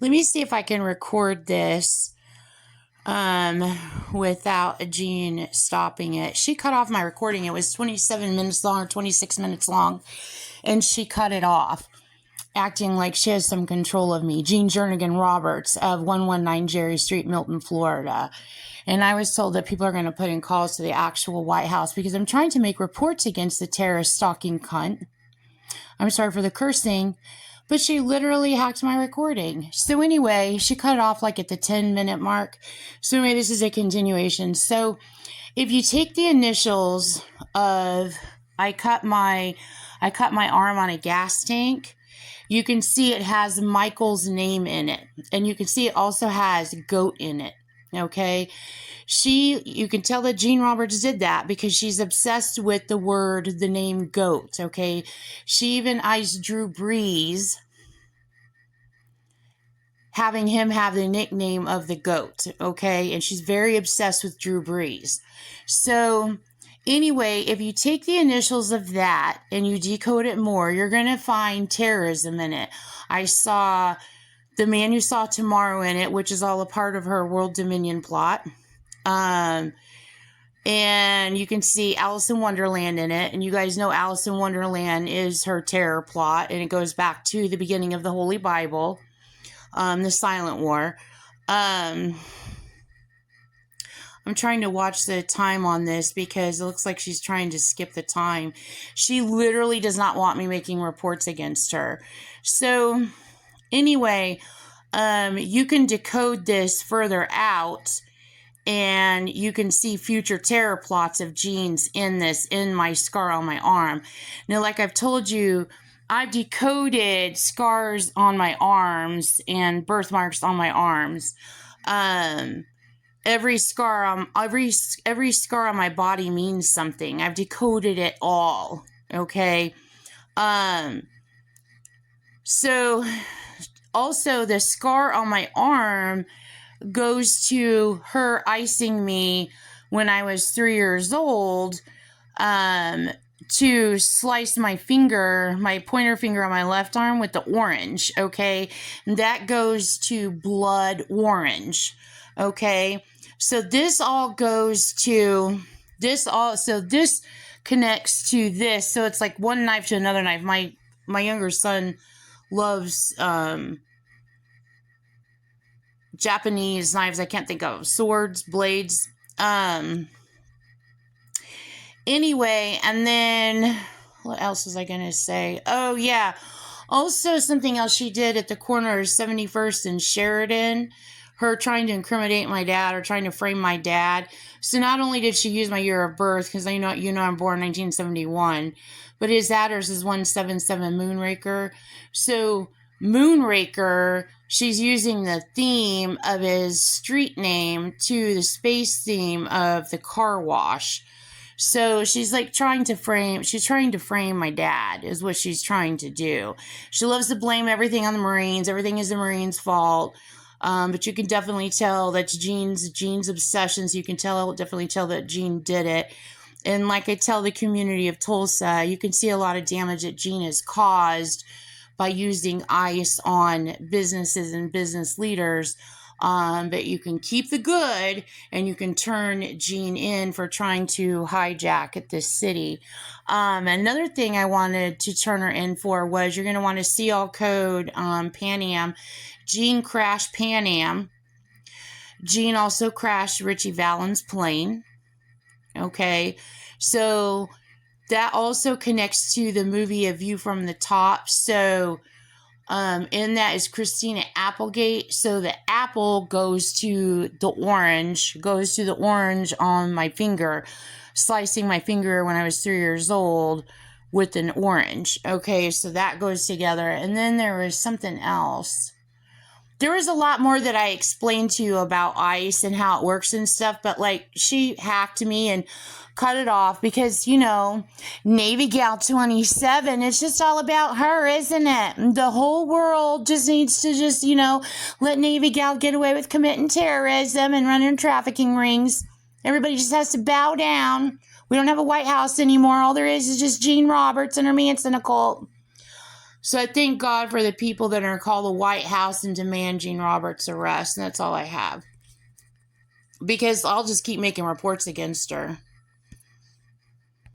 Let me see if I can record this without Jean stopping it. She cut off my recording. It was 27 minutes long or 26 minutes long, and she cut it off, acting like she has some control of me. Jean Jernigan Roberts of 119 Jerry Street, Milton, Florida. And I was told that people are going to put in calls to the actual White House because I'm trying to make reports against the terrorist stalking cunt. I'm sorry for the cursing, but she literally hacked my recording. So anyway, she cut it off like at the 10-minute mark. So anyway, this is a continuation. So if you take the initials of I cut my arm on a gas tank, you can see it has Michael's name in it. And you can see it also has goat in it. Okay. You can tell that Jean Roberts did that because she's obsessed with the name goat. Okay. She even iced Drew Brees, having him have the nickname of the goat. Okay. And she's very obsessed with Drew Brees. So anyway, if you take the initials of that and you decode it more, you're going to find terrorism in it. I saw The Man You Saw Tomorrow in it, which is all a part of her World Dominion plot. And you can see Alice in Wonderland in it. And you guys know Alice in Wonderland is her terror plot. And it goes back to the beginning of the Holy Bible, the Silent War. I'm trying to watch the time on this because it looks like she's trying to skip the time. She literally does not want me making reports against her. So anyway, you can decode this further out and you can see future terror plots of Jean's in my scar on my arm. Now, like I've told you, I've decoded scars on my arms and birthmarks on my arms. Every scar on my body means something. I've decoded it all. Okay. So also the scar on my arm goes to her icing me when I was 3 years old, to slice my pointer finger on my left arm with the orange. Okay. And that goes to blood orange. Okay. So this connects to this. So it's like one knife to another knife. My younger son loves Japanese knives. I can't think of swords, blades. Anyway, and then what else was I going to say? Oh yeah. Also something else she did at the corner of 71st and Sheridan, her trying to incriminate my dad or trying to frame my dad. So not only did she use my year of birth, because I'm born in 1971, but his address is 177 Moonraker. So Moonraker, she's using the theme of his street name to the space theme of the car wash. So she's like trying to frame my dad is what she's trying to do. She loves to blame everything on the Marines. Everything is the Marines' fault. But you can definitely tell that's Jean's obsessions. You can definitely tell that Jean did it. And like I tell the community of Tulsa, you can see a lot of damage that Jean has caused by using ICE on businesses and business leaders. But you can keep the good and you can turn Jean in for trying to hijack at this city. Another thing I wanted to turn her in for was you're going to want to see all code Pan Am. Jean crashed Pan Am. Jean also crashed Richie Valens' plane. Okay, so that also connects to the movie A View from the Top. So in that is Christina Applegate. So the apple goes to the orange on my finger, slicing my finger when I was 3 years old with an orange. Okay, so that goes together. And then there was something else. There was a lot more that I explained to you about ICE and how it works and stuff, but like she hacked me and cut it off because, Navy Gal 27, it's just all about her, isn't it? The whole world just needs to let Navy Gal get away with committing terrorism and running trafficking rings. Everybody just has to bow down. We don't have a White House anymore. All there is just Jean Roberts and her Manson occult. So I thank God for the people that are going to call the White House and demand Jean Roberts' arrest. And that's all I have. Because I'll just keep making reports against her.